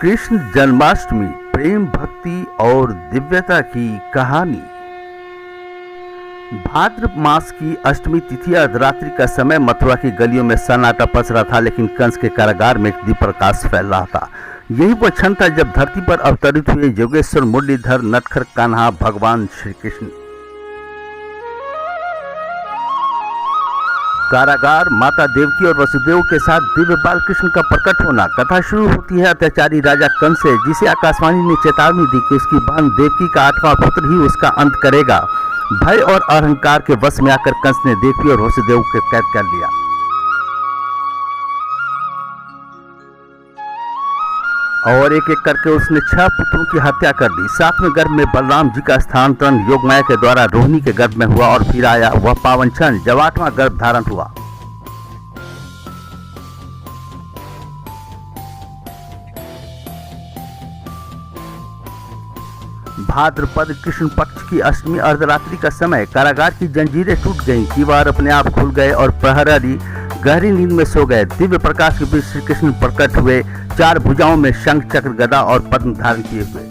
कृष्ण जन्माष्टमी प्रेम भक्ति और दिव्यता की कहानी। भाद्रपद मास की अष्टमी तिथि अर्धरात्रि का समय मथुरा की गलियों में सन्नाटा पस रहा था, लेकिन कंस के कारागार में एक दीप प्रकाश फैल रहा था। यही वो क्षण था जब धरती पर अवतरित हुए योगेश्वर मुरलीधर नटखट कान्हा भगवान श्री कृष्ण। कारागार, माता देवकी और वसुदेव के साथ दिव्य बाल कृष्ण का प्रकट होना। कथा शुरू होती है अत्याचारी राजा कंस से, जिसे आकाशवाणी ने चेतावनी दी कि उसकी बहन देवकी का 8वां पुत्र ही उसका अंत करेगा। भय और अहंकार के वश में आकर कंस ने देवकी और वसुदेव को कैद कर लिया और एक एक करके उसने 6 पुत्रों की हत्या कर दी। 7वें गर्भ में बलराम जी का स्थानांतरण योगमाया के द्वारा रोहिणी के गर्भ में हुआ और फिर आया वह पावन क्षण जब 8वां गर्भ धारण हुआ। भाद्रपद कृष्ण पक्ष की अष्टमी अर्धरात्रि का समय। कारागार की जंजीरें टूट गईं, दीवार अपने आप खुल गए और प्रहरी गहरी नींद में सो गए। दिव्य प्रकाश के बीच श्री कृष्ण प्रकट हुए, 4 भुजाओं में शंख चक्र गदा और पद्म धारण किए हुए।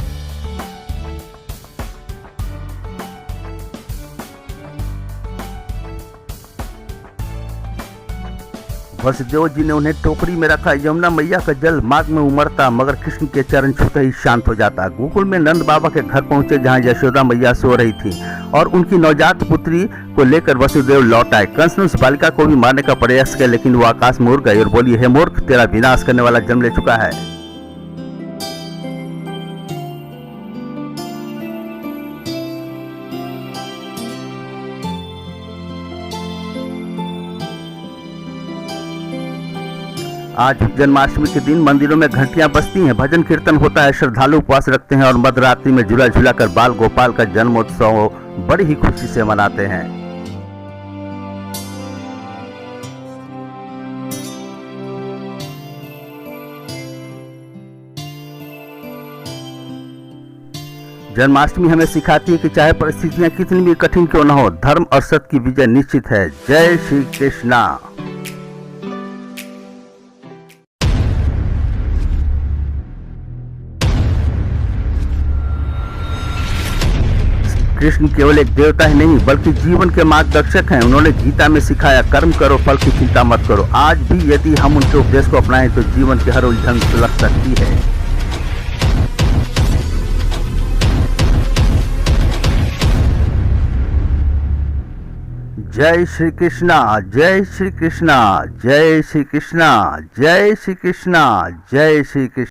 वसुदेव जी ने उन्हें टोकरी में रखा। यमुना मैया का जल मार्ग में उमड़ता, मगर कृष्ण के चरण छूते ही शांत हो जाता। गोकुल में नंद बाबा के घर पहुंचे, जहां यशोदा मैया सो रही थी और उनकी नवजात पुत्री को लेकर वसुदेव लौट आए। कंस ने उस बालिका को भी मारने का प्रयास किया, लेकिन वो आकाश में उड़ गई और बोली, हे मूर्ख, तेरा विनाश करने वाला जन्म ले चुका है। आज जन्माष्टमी के दिन मंदिरों में घंटियां बजती हैं, भजन कीर्तन होता है, श्रद्धालु उपवास रखते हैं और मध्यरात्रि में झूला झूलाकर बाल गोपाल का जन्मोत्सव बड़ी ही खुशी से मनाते हैं। जन्माष्टमी हमें सिखाती है कि चाहे परिस्थितियां कितनी भी कठिन क्यों न हो, धर्म और सत्य की विजय निश्चित है। जय श्री कृष्णा। कृष्ण केवल एक देवता ही नहीं बल्कि जीवन के मार्गदर्शक हैं। उन्होंने गीता में सिखाया, कर्म करो, फल की चिंता मत करो। आज भी यदि हम उनके उपदेश को अपनाएं तो जीवन की हर उलझन सुलझ सकती है। जय श्री कृष्णा, जय श्री कृष्णा, जय श्री कृष्णा, जय श्री कृष्णा, जय श्री कृष्ण।